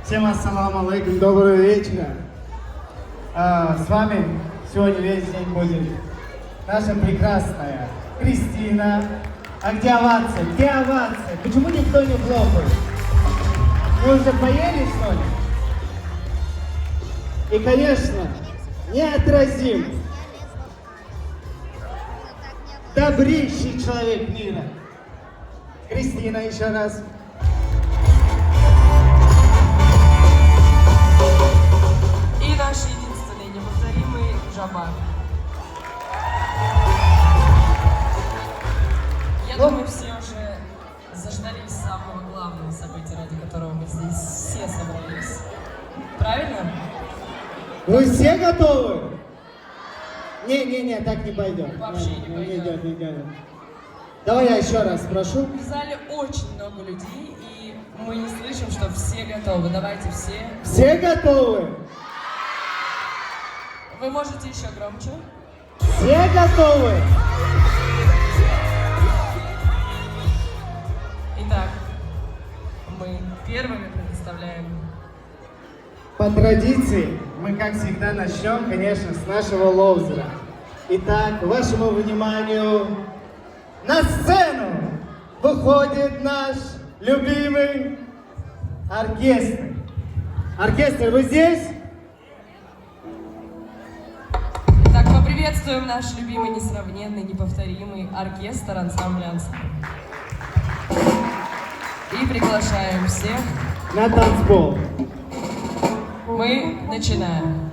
Всем ассаламу алейкум, доброго вечера. С вами сегодня весь день будет наша прекрасная Кристина. А где овация? Где овация? Почему никто не хлопает? Вы уже поели, что ли? И, конечно, неотразим, добрейший человек мира. Кристина, еще раз. И наш единственный неповторимый Жаба. Я думаю, все уже заждались самого главного события, ради которого мы здесь все собрались. Правильно? Вы все готовы? Не, так не пойдет. Вообще не пойдет. Не идет. Давай я еще раз спрошу. В зале очень много людей, и мы не слышим, что все готовы. Давайте все. Все готовы? Вы можете еще громче. Все готовы? Итак, мы первыми предоставляем. По традиции, мы, как всегда, начнем, конечно, с нашего лоузера. Итак, вашему вниманию, на сцену выходит наш любимый оркестр. Оркестр, вы здесь? Итак, поприветствуем наш любимый, несравненный, неповторимый оркестр ансамбля «Ансамбль». И приглашаем всех. На танцпол. Мы начинаем.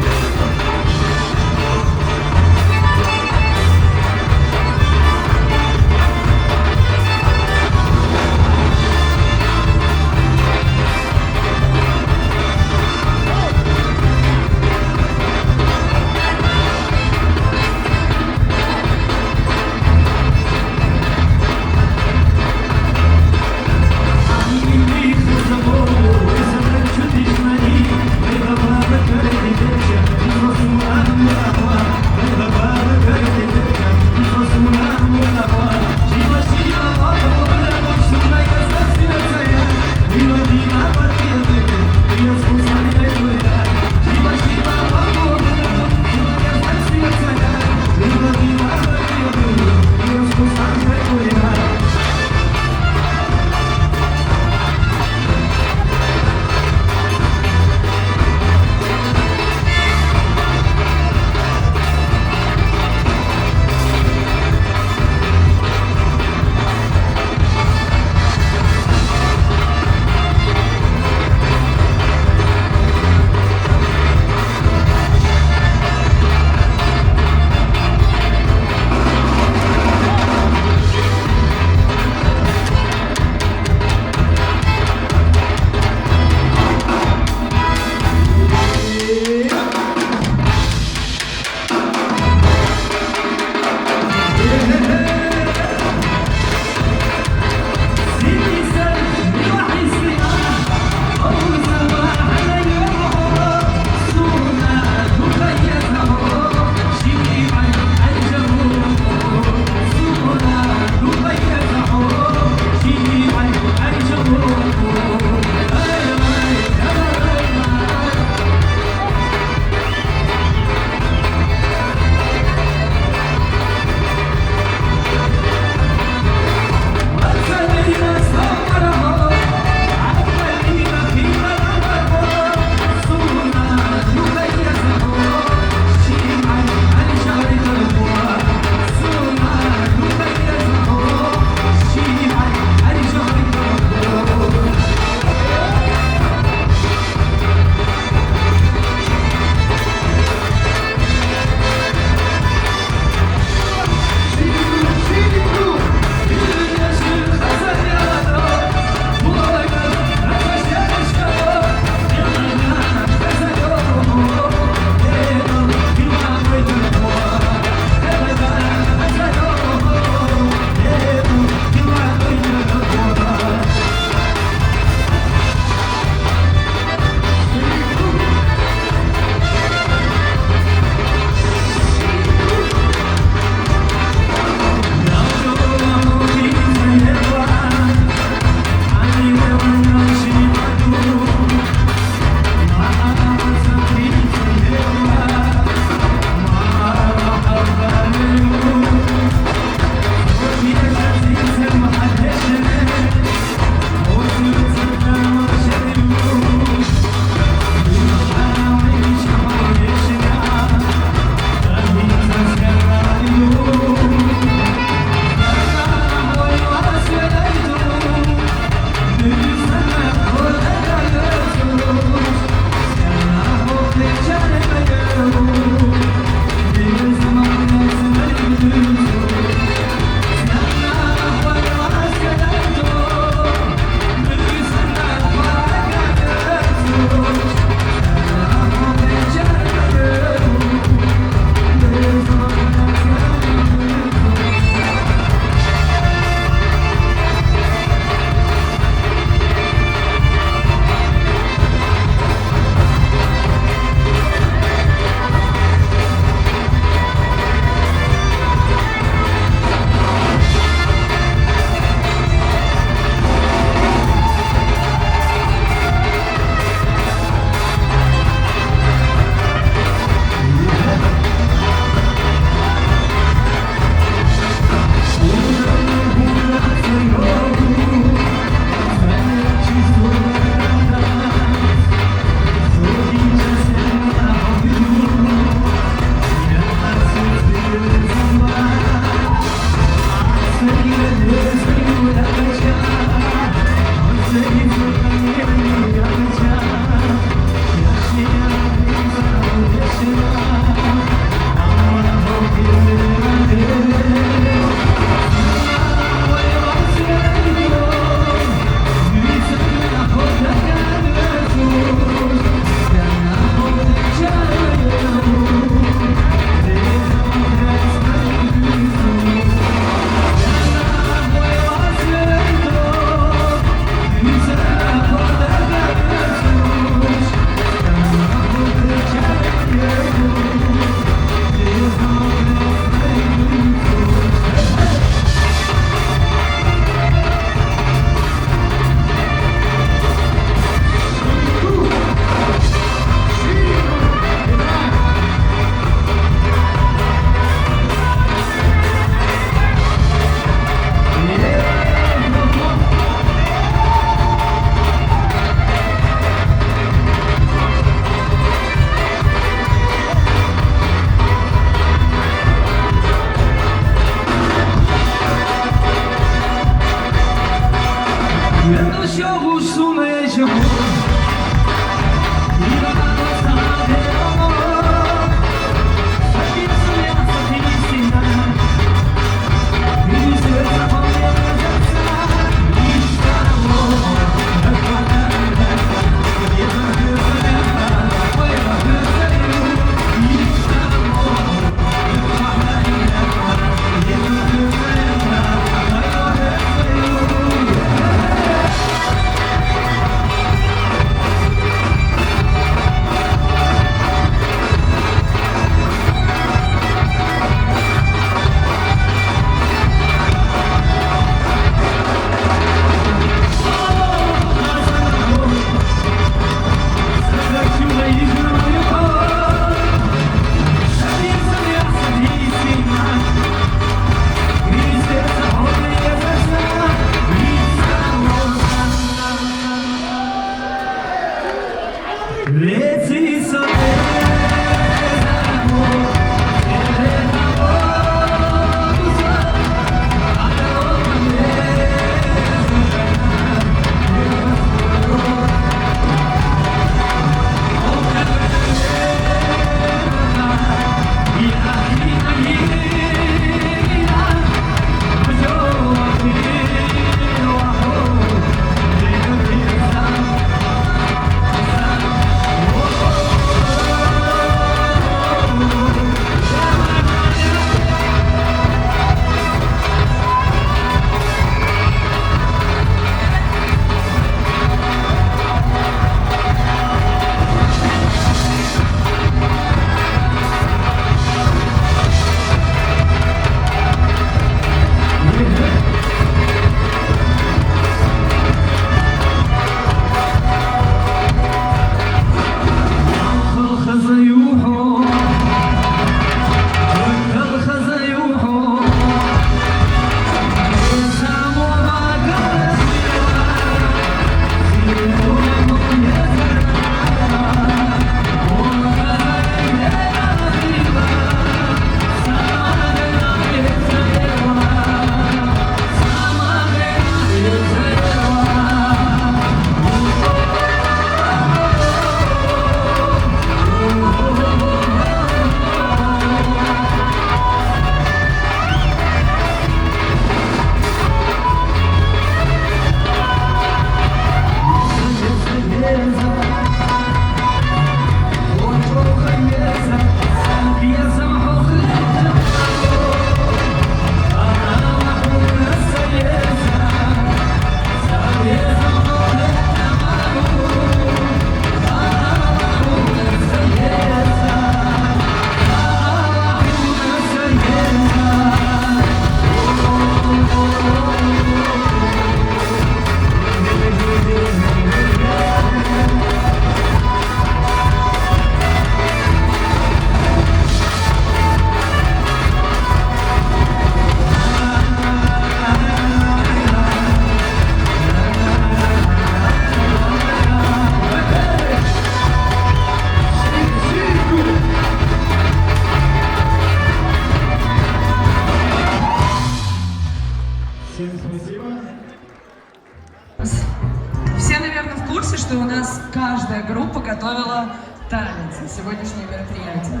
Все, наверное, в курсе, что у нас каждая группа готовила танец на сегодняшнее мероприятие.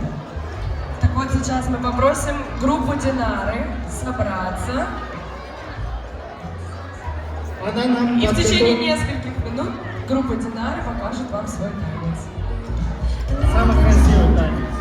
Так вот, сейчас мы попросим группу Динары собраться. Она нам И в течение подготовила нескольких минут группа Динары покажет вам свой танец. самый красивый танец.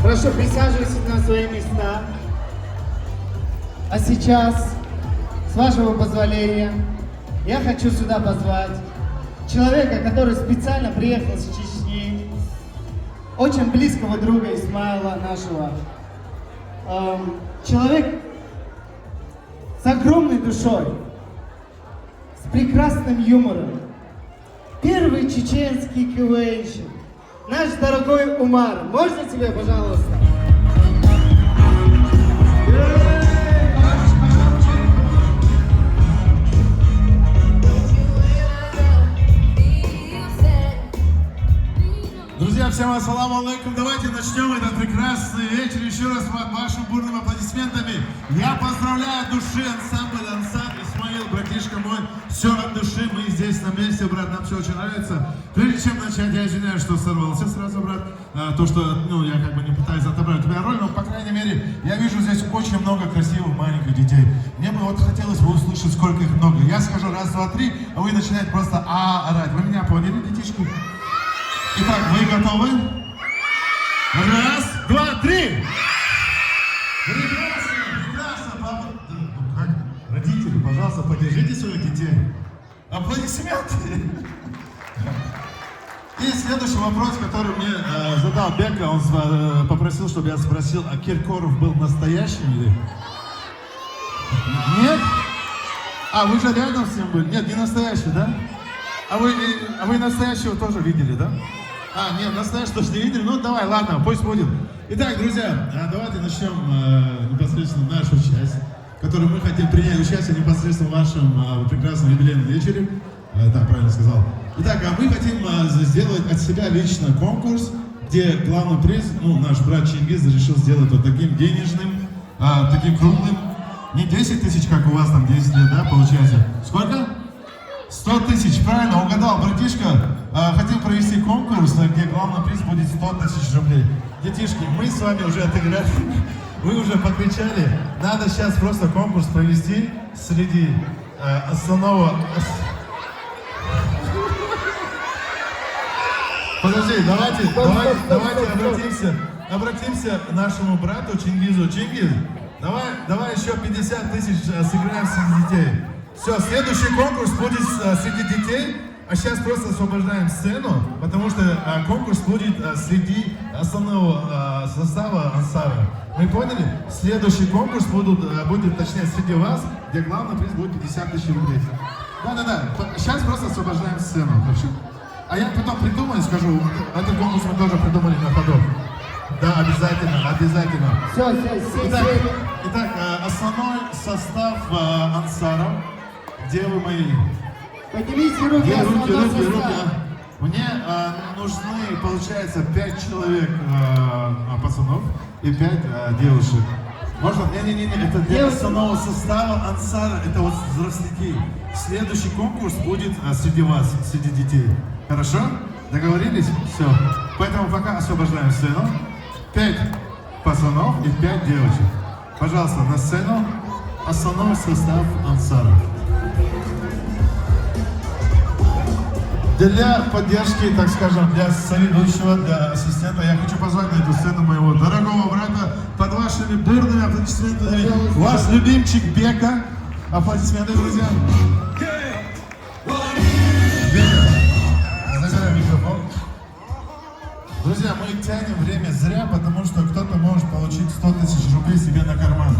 Прошу, присаживайтесь на свои места. А сейчас, с вашего позволения, я хочу сюда позвать человека, который специально приехал с Чечни, очень близкого друга Исмаила нашего. Человек с огромной душой, с прекрасным юмором. Первый чеченский КВНщик. Наш дорогой Умар. Можно тебе, пожалуйста? Друзья, всем ассаламу алейкум. Давайте начнем этот прекрасный вечер еще раз вашими бурными аплодисментами. Я поздравляю от души ансамбль Ансар, Исмаил, братишка мой. Все от души, мы здесь на месте, брат, нам все очень нравится. Прежде чем начать, я извиняюсь, что сорвался сразу, брат. То, что, я как бы не пытаюсь отобрать у тебя роль, но, по крайней мере, я вижу здесь очень много красивых маленьких детей. Мне бы вот хотелось бы услышать, сколько их много. Я скажу раз, два, три, а вы начинаете просто орать. Вы меня поняли, детишки? Итак, вы готовы? Раз, два, три! Прекрасно, прекрасно, папа. Как? Родители, пожалуйста, поддержите своих детей. Аплодисменты. И следующий вопрос, который мне задал Бека, он попросил, чтобы я спросил, а Киркоров был настоящим или? Нет? А, вы же рядом с ним были? Нет, не настоящий, да? А вы настоящего тоже видели, да? А, нет, настоящего тоже не видели? Ну, давай, ладно, пусть будет. Итак, друзья, давайте начнем непосредственно нашу часть, в которой мы хотим принять участие непосредственно в вашем прекрасном юбилейном вечере. Да, правильно сказал. Итак, мы хотим сделать от себя лично конкурс, где главный приз, наш брат Чингиз решил сделать вот таким денежным, таким круглым. Не 10 тысяч, как у вас там 10 лет, да, получается? Сколько? 100 тысяч, правильно, угадал, братишка. Хотим провести конкурс, где главный приз будет 100 тысяч рублей. Детишки, мы с вами уже отыграли, вы уже покричали. Надо сейчас просто конкурс провести среди основного... Подожди, давайте обратимся к нашему брату Чингизу. Чингиз, давай еще 50 тысяч сыграем среди детей. Все, следующий конкурс будет среди детей, а сейчас просто освобождаем сцену, потому что конкурс будет среди основного состава Ансара. Мы поняли? Следующий конкурс будет, точнее, среди вас, где главный приз будет 50 тысяч рублей. Да. Сейчас просто освобождаем сцену. А я потом придумаю и скажу, этот конкурс мы тоже придумали на ходу. Да, обязательно. Все. Итак, основной состав Ансара. Где вы мои? Поднимите руки. Где руки. Мне нужны, получается, 5 человек пацанов и 5 девушек. Можно? Не, это для основного состава Ансара, это вот взрослики. Следующий конкурс будет среди вас, среди детей. Хорошо? Договорились? Все. Поэтому пока освобождаем сцену. 5 пацанов и 5 девочек. Пожалуйста, на сцену основной состав Ансара. Для поддержки, так скажем, для соведущего, для ассистента, я хочу позвать на эту сцену моего дорогого брата под вашими бурными аплодисментами. Ваш любимчик Бека. Аплодисменты, друзья. Бека, забирай микрофон. Друзья, мы тянем время зря, потому что кто-то может получить 100 тысяч рублей себе на карман.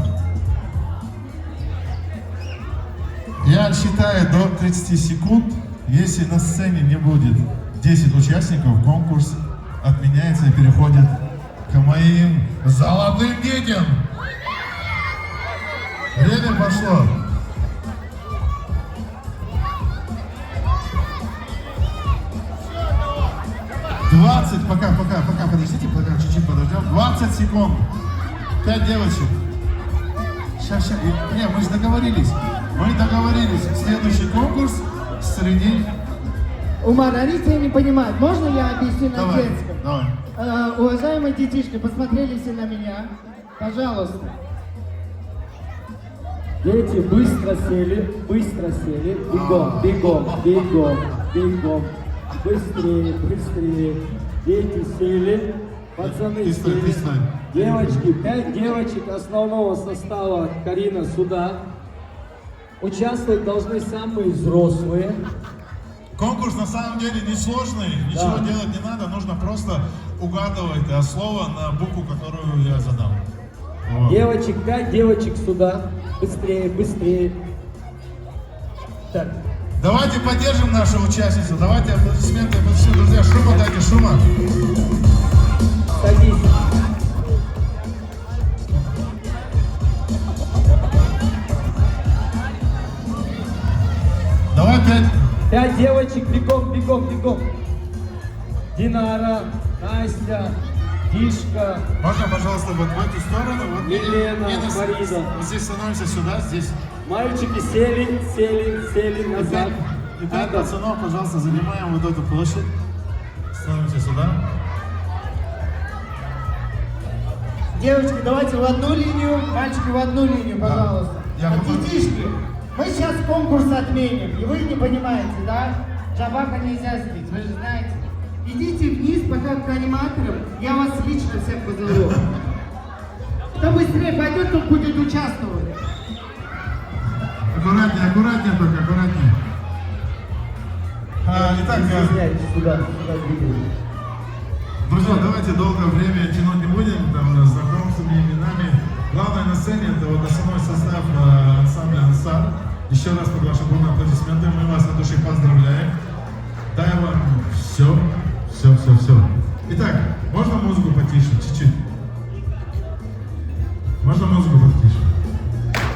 Я считаю до 30 секунд. Если на сцене не будет 10 участников, конкурс отменяется и переходит к моим золотым детям. Время пошло. Пока, подождите, пока чуть-чуть подождем. 20 секунд. 5 девочек. Сейчас. Не, мы же договорились. Следующий конкурс среди... Умар, они тебя не понимают. Можно я объясню на детском? Давай. Уважаемые детишки, посмотрелись на меня. Пожалуйста. Дети быстро сели. Бегом. Быстрее. Дети сели. Пацаны Ты стой, ты сели. стой. Девочки, 5 девочек основного состава Карина сюда. Участвовать должны самые взрослые. Конкурс на самом деле несложный, ничего Да. делать не надо, нужно просто угадывать слово на букву, которую я задам. Вот. Девочек, 5 девочек сюда. Быстрее, быстрее. Так, Давайте поддержим нашу участницу, давайте аплодисменты, друзья, шума дайте, шума. садись. Давай 5. 5 девочек, бегом, бегом, бегом. Динара, Настя, Дишка. Можно, пожалуйста, вот в эту сторону? Вот, Елена, и Марина. вот здесь становимся сюда, здесь. Мальчики сели назад. И 5 пацанов, пожалуйста, занимаем вот эту площадь. Становимся сюда. Девочки, давайте в одну линию, мальчики в одну линию, пожалуйста. Я А помогу. детишки, мы сейчас конкурс отменим, и вы не понимаете, да? Джабака нельзя сбить, вы же знаете. Идите вниз, пока к аниматорам, я вас лично всех позову. Кто быстрее пойдет, тот будет участвовать. Аккуратнее, аккуратнее только, аккуратнее. Итак, Не стесняйтесь, сюда двигаем. друзья, давайте долгое время тянуть не будем, там, знакомствами, именами. Главное на сцене это вот основной состав ансамбля «Ансар». Еще раз под ваши бурные аплодисменты, мы вас от души поздравляем. Дай вам все. Итак, можно музыку потише, чуть-чуть? Можно музыку потише?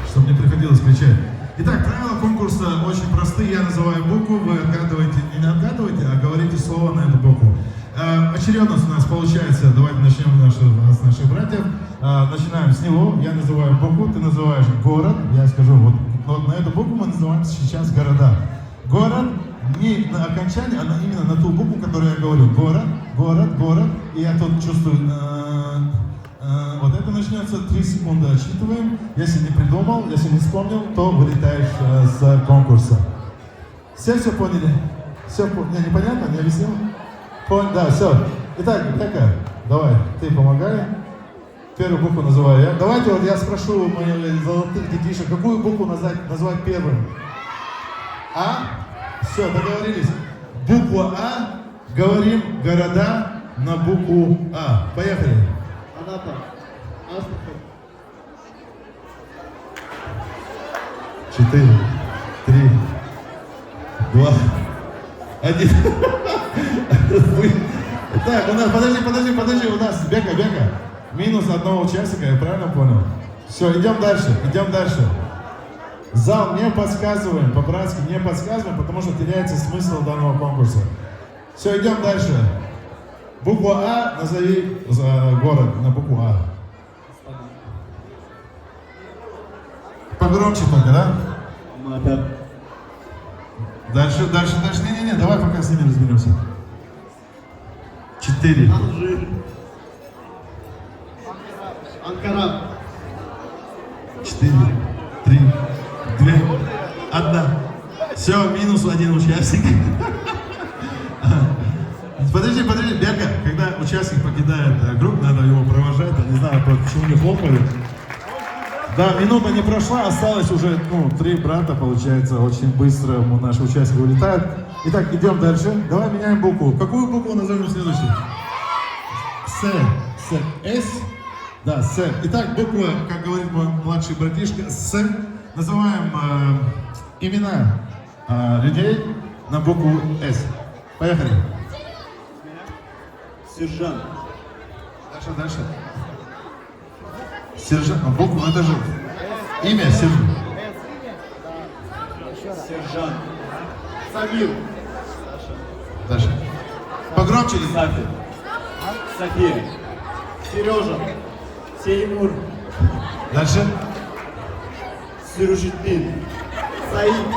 Чтобы не приходилось кричать. Итак, правила конкурса очень простые. Я называю букву, вы отгадываете, не отгадываете, а говорите слово на эту букву. Очередность у нас получается, давайте начнем с наших братьев. Начинаем с него, я называю букву, ты называешь город, я скажу, вот на эту букву мы называем сейчас города. Город не на окончании, а именно на ту букву, которую я говорю. Город, и я тут чувствую, вот это начнется, 3 секунды отсчитываем. Если не придумал, если не вспомнил, то вылетаешь с конкурса. Все поняли? Все непонятно, не объяснил? Да, все. Итак, Бека, давай, ты помогай. Первую букву называю я. Давайте вот я спрошу моих золотых детишек, какую букву назвать первым? А? Все, договорились. Буква А, говорим города на букву А. Поехали. Анапа, Астрахань. 4, 3, 2, 1. Так, у нас, подожди, у нас Бека. Минус одного участника, я правильно понял? Все, идем дальше. Зал, не подсказываем, по-братски не подсказываем, потому что теряется смысл данного конкурса. Все, идем дальше. Буква А, назови город на букву А. Погромче только, да? Мата. Дальше. Не, давай пока с ними разберемся. 4. Алжир. Анкара. 4, 3, 2, 1. Все, минус 1 участник. Подожди, Бека, когда участник покидает группу, надо его провожать, я не знаю, почему не хлопают. Да, минута не прошла, осталось уже, 3 брата, получается, очень быстро наши участники улетают. Итак, идем дальше. Давай меняем букву. Какую букву назовем следующей? С. Да, С. Итак, буква, как говорит мой младший братишка, С. Называем имена людей на букву С. Поехали. Сержант. Дальше. Сержант, буква, это же имя сержант. Сержант. Самир. Дальше. Погромче. Сафи. София. Сережа. Сеймур. Дальше. Сиружитдин. Саид.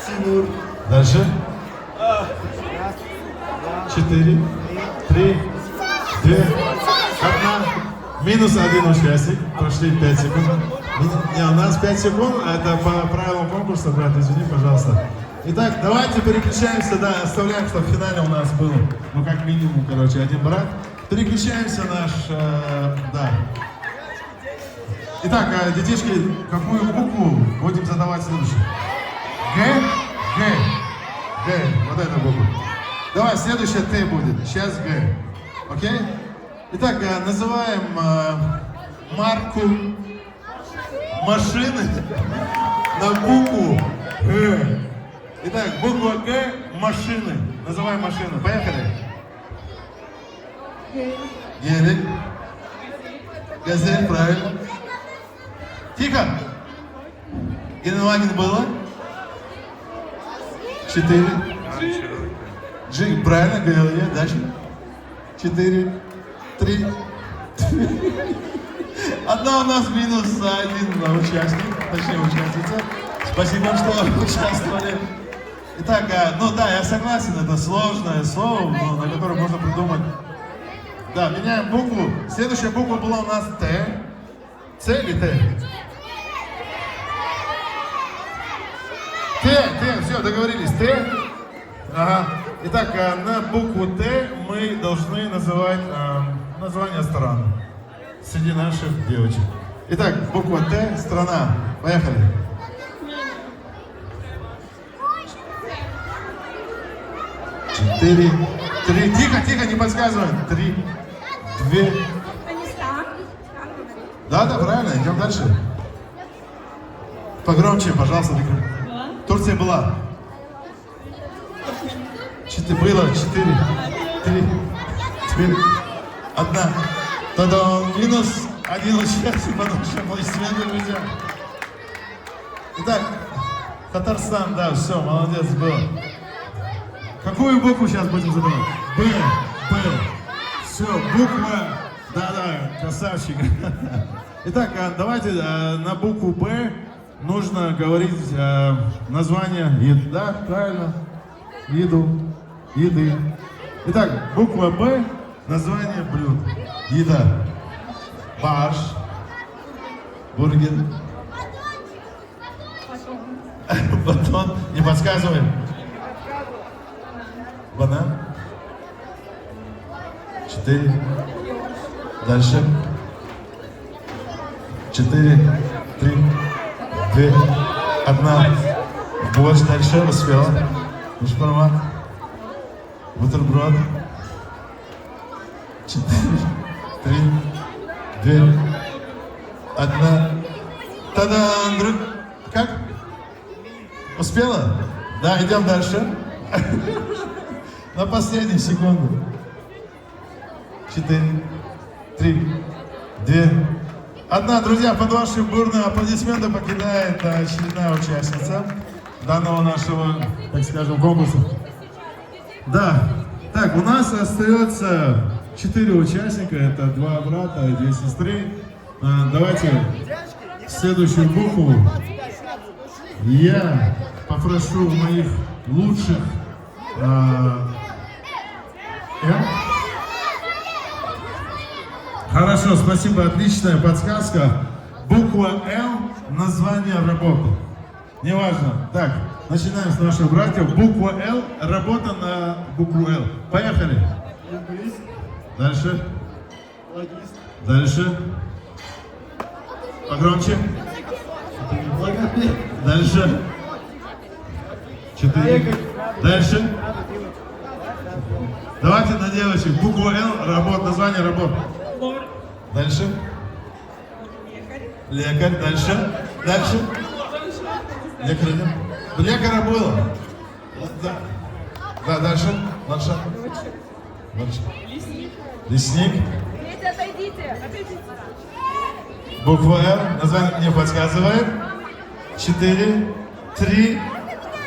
Синур. Дальше. 4, 3, 2, 1. Минус 1 участник. Прошли 5 секунд. Не, у нас 5 секунд, а это по правилам конкурса, брат, извини, пожалуйста. Итак, давайте переключаемся, да, оставляем, чтобы в финале у нас был, как минимум, один брат. переключаемся да. Итак, детишки, какую букву будем задавать следующую? Г? Г. Вот эту букву. Давай, следующая Т будет. Сейчас Г. Окей? Итак, называем марку машины на букву Г. Итак, буква Г – машины. Называем машину. Поехали. Гелик. Газель, правильно. Тихо. Геленваген было? 4. Джи, правильно говорил я. Дальше. 4, 3. Одна у нас минус, один участник, точнее участница. Спасибо, что участвовали. Итак, ну да, я согласен, это сложное слово, на которое можно придумать. Да, меняем букву. Следующая буква была у нас Т. Ц или Т? Т, все, договорились. Т. Ага. Итак, на букву Т мы должны называть название стран среди наших девочек. Итак, буква Т, страна. Поехали. Четыре, 3. Тихо, не подсказывай. 3, 2. Да, правильно, идем дальше. Погромче, пожалуйста. Турция была. Было 4, 3, 2, 1. Тогда минус 1 участник, потому что аплодисменты, друзья. Итак, Татарстан, да, все, молодец, был. Какую букву сейчас будем задавать? Б. Все, буква. Да, красавчик. Итак, давайте на букву Б нужно говорить название еды. Да, правильно. Еды. Итак, буква Б, название блюд. Еда. Борщ. Бургер. Батон. Не подсказываем. Банан. 4. Дальше. 4, 3, 2, 1. Борщ дальше. Успела. Шпармак. Бутерброд. 4, 3, 2, 1. Та-дам! Как? Успела? Да, идем дальше. На последнюю секунду. 4, 3, 2, 1. Друзья, под ваши бурные аплодисменты покидает очередная участница данного нашего, так скажем, конкурса. Да. Так, у нас остается 4 участника. Это 2 брата и 2 сестры. Давайте следующую букву. Я попрошу моих лучших Хорошо, спасибо, отличная подсказка. Буква Л, название работы. Неважно. Так, начинаем с наших братьев. Буква Л, работа на букву Л. Поехали. Дальше. Дальше. Погромче. Дальше. 4. Дальше. Давайте на девочек. Буква Л, работа, название работы. Дальше. Лекарь. Дальше. Лекарь идем. Лекаря было. Да, дальше. Лесник. Отойдите. Буква Л, название не подсказывает. 4, 3,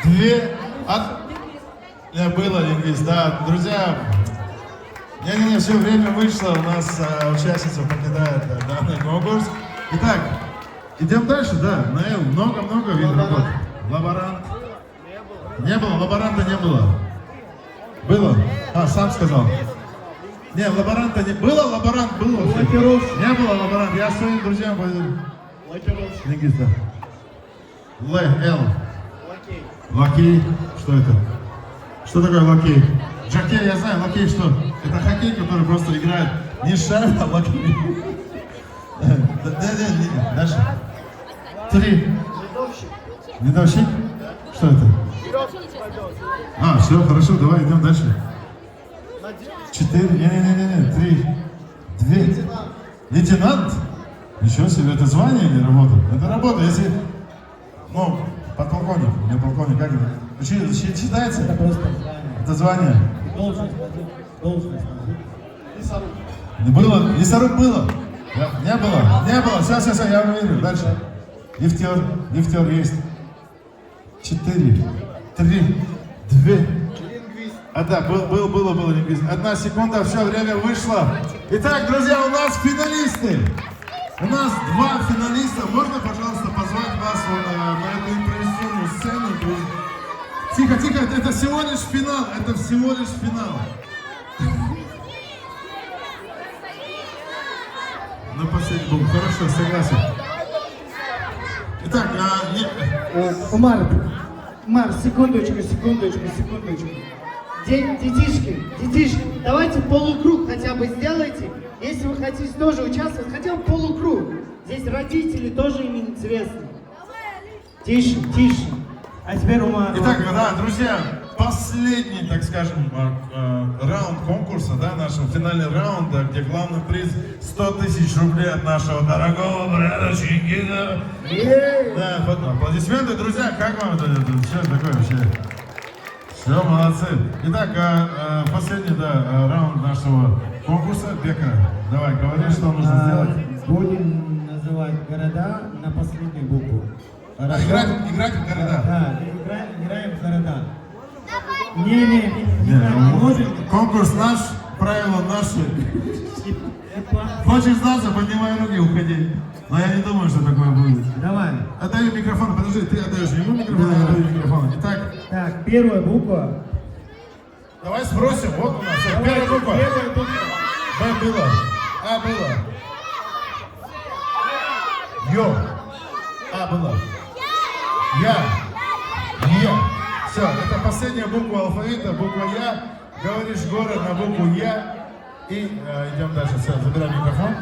2, 1. Было лингвист, да, друзья. Не, все время вышло, у нас участница покидает данный конкурс. Итак, идем дальше, да, на Л много видов работ. Лаборант. Не было, лаборанта не было. Было? Сам сказал. Не, лаборанта не было, лаборант был. Не было лаборант, я своим друзьям пойду. Лингвист, да. Л. Лакей. Что это? Что такое лакей? Джокей, я знаю, лакей что? Это хоккей, который просто играет не шар, а лакей. Да, дальше. 3. Недовщик? Что это? А, все, хорошо, давай идем дальше. 4, не, 3, 2. Лейтенант? Ничего себе, это звание или работа? Это работа, если... Ну, подполковник, не полковник, как это? Считается? Это просто звание. Это звание. Должность. Было? Лесоруб было? Не было? Не было. Все, я уверен. Дальше. Лифтер есть. 4, 3, 2. А да, было лингвист. 1 секунда, все, время вышло. Итак, друзья, у нас финалисты. У нас 2 финалиста. Можно, пожалуйста, позвать вас на эту импровизационную сцену? Тихо, это всего лишь финал. Это всего лишь финал. На последний букву. Хорошо, согласен. Итак, Умар, секундочку. Детишки, давайте полукруг хотя бы сделайте. Если вы хотите тоже участвовать, хотя бы полукруг. Здесь родители тоже им интересны. Тише. А теперь Умар. Итак, да, друзья, последний, так скажем, раунд конкурса, да, нашего финальный раунд, где главный приз 100 тысяч рублей от нашего дорогого брата Чингиза. Да, аплодисменты, друзья, как вам это все такое вообще? Все, молодцы. Итак, последний, раунд нашего конкурса. Бека, давай, говори, что нужно сделать. Будем называть города на последнюю букву. Играть в города. Да, играем в города. Не можем. Конкурс наш, правила наши. Хочешь сдаться, поднимай руки, уходи. Но я не думаю, что такое будет. Давай. Отдаю микрофон, подожди, ты отдаешь ему микрофон, я отдаю микрофон. Итак, Так, первая буква. давай спросим, вот у нас первая буква. Первая буква. Б было, А было. Ё. А было. Я. Все, это последняя буква алфавита, буква Я. Говоришь город на букву Я. И идем дальше. Все, забирай микрофон.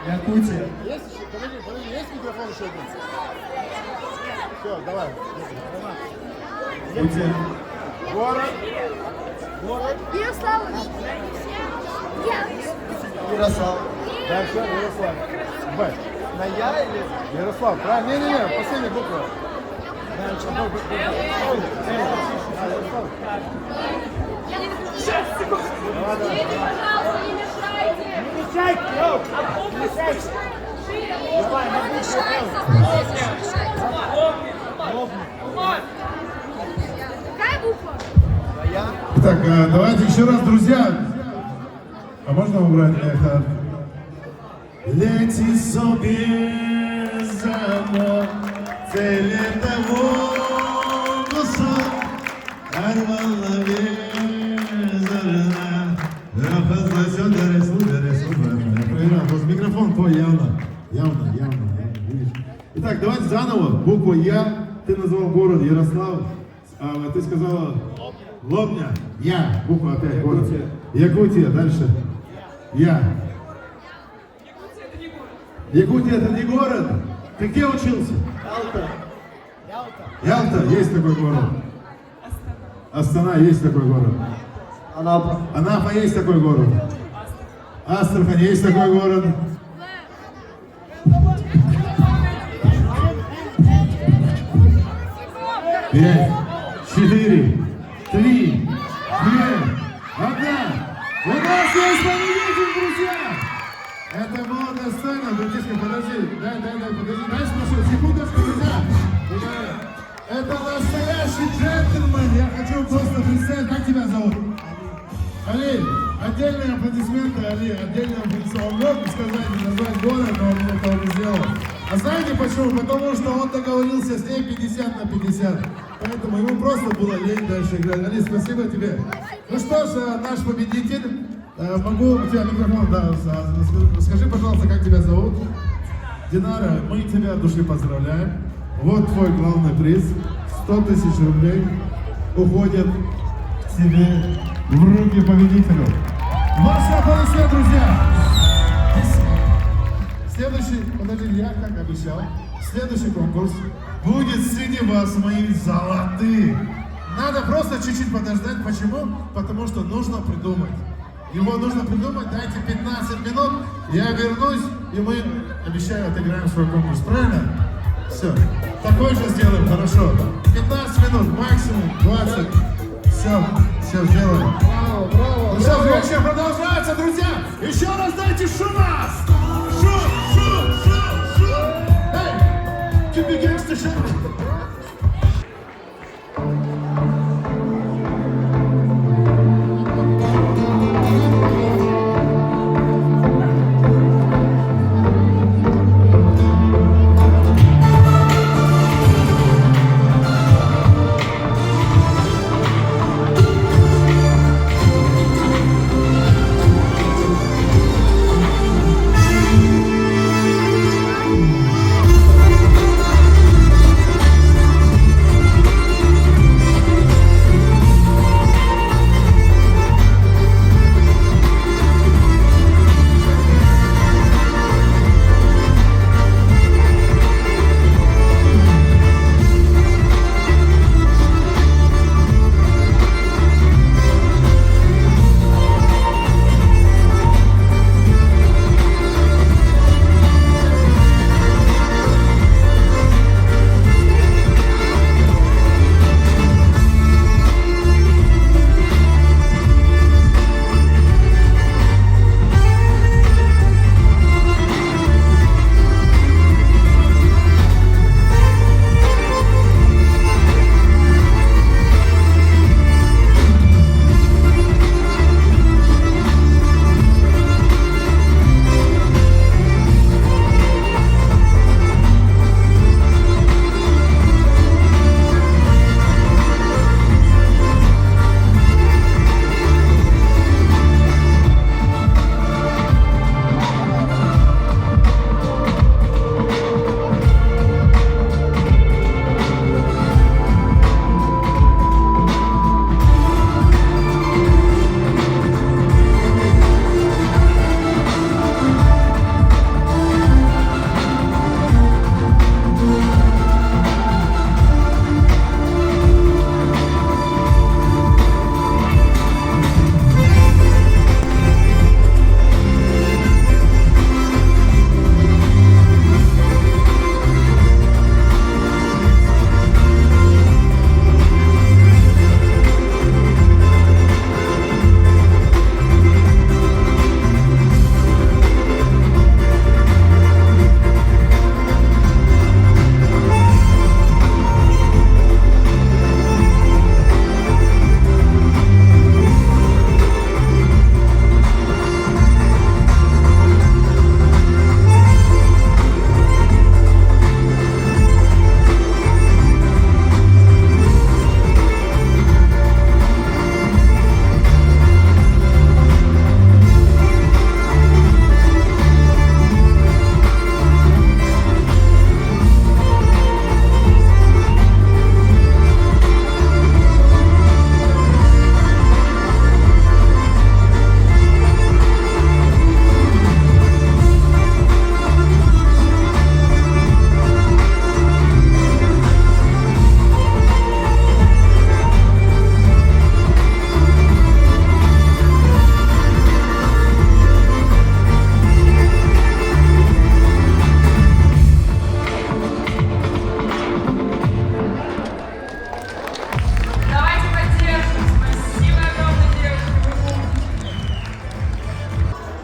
Якутия. Есть еще? Подожди, есть микрофон еще один? Все, давай. Якутия. Город. Ярославль. Ярослав. Дальше Ярослав. Б. На Я или Ярослав? Правильно? Не, последняя буква. Дальше. Какая буква? Итак, давайте еще раз, друзья. А можно убрать эхо? Лети собі замок, це літово кусок, арвала везерна, рахазлася дересу. Микрофон твой явно. Видишь? Итак, давайте заново. Буква Я. Ты назвал город Ярослав. А ты сказала Лобня. Я. Буква опять город. Якутия. Дальше. Я. Якутия это не город. Ты где учился? Ялта. Есть такой город. Астана есть такой город. Анапа есть такой город. Астрахань есть такой город. Пять, 4, 3, 2, 1. У нас есть победитель, друзья! Это было достойно. Братишка, подожди. Подожди. Дай спрошу. Секундочку, друзья. Это настоящий джентльмен. Я хочу просто представить, как тебя зовут? Али, отдельные аплодисменты, Али, отдельные аплодисменты. Он мог сказать, назвать город, но он этого не сделал. А знаете почему? Потому что он договорился с ней 50/50. Поэтому ему просто было лень дальше играть. Али, спасибо тебе. Ну что ж, наш победитель. Могу у тебя микрофон, да. Скажи, пожалуйста, как тебя зовут? Динара, мы тебя от души поздравляем. Вот твой главный приз. 100 тысяч рублей уходят к тебе в руки победителю. Ваши аплодисменты, друзья! Следующий, подожди, я как обещал, следующий конкурс будет среди вас мои золотые. Надо просто чуть-чуть подождать. Почему? Потому что нужно придумать. Его нужно придумать, дайте 15 минут, я вернусь, и мы, обещаю, отыграем свой конкурс. Правильно? Все. Такой же сделаем, хорошо. 15 минут, максимум 20. Все сделаем. Браво, браво, Ну что, вечер продолжается, друзья. Еще раз дайте шума! Шум! Эй, тебе гангста шум!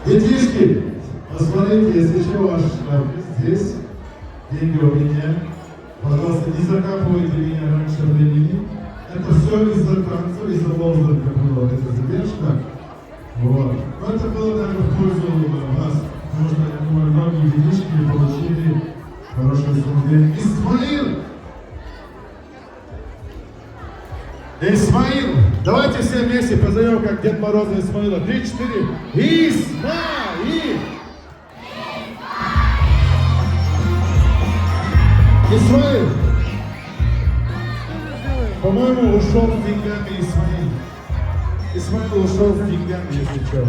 Детишки, посмотрите, если что, ваш шкаф здесь, деньги у меня. Пожалуйста, не закапывайте меня раньше времени. Это все из-за танца, из-за лозунга была вот эта задержка. Вот. Но это было даже в пользу вас, потому что, я думаю, многие детишки получили хорошее выступление. Исмаил! Исмаил! Давайте все вместе позовем, как Дед Мороз и Исмаила. 3-4. Исмаил! Исмаил! По-моему, ушел с деньгами Исмаил. Исмаил ушел с деньгами, если что.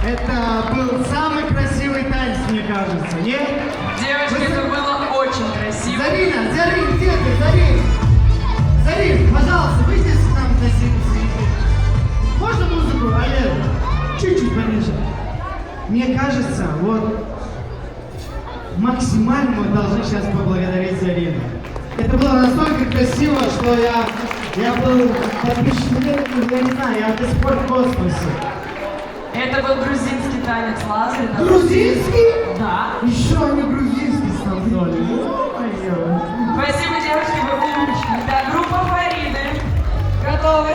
Это был самый красивый танец, мне кажется, нет? Девочки, это было очень красиво. Зарина, Зарин, где ты, Зарин? Зарин, пожалуйста, выйди к нам на сцену. Можно музыку, Олег? Чуть-чуть пониже. Мне кажется, вот максимально мы должны сейчас поблагодарить Зарину. Это было настолько красиво, что я был впечатлен, я не знаю, я до сих пор в космосе. Это был грузинский танец Лазарь. Грузинский? Да. Еще они грузинский станцевали. Ой-ой. Спасибо, девочки, вы умнички. Да, группа Фариды. Готовы?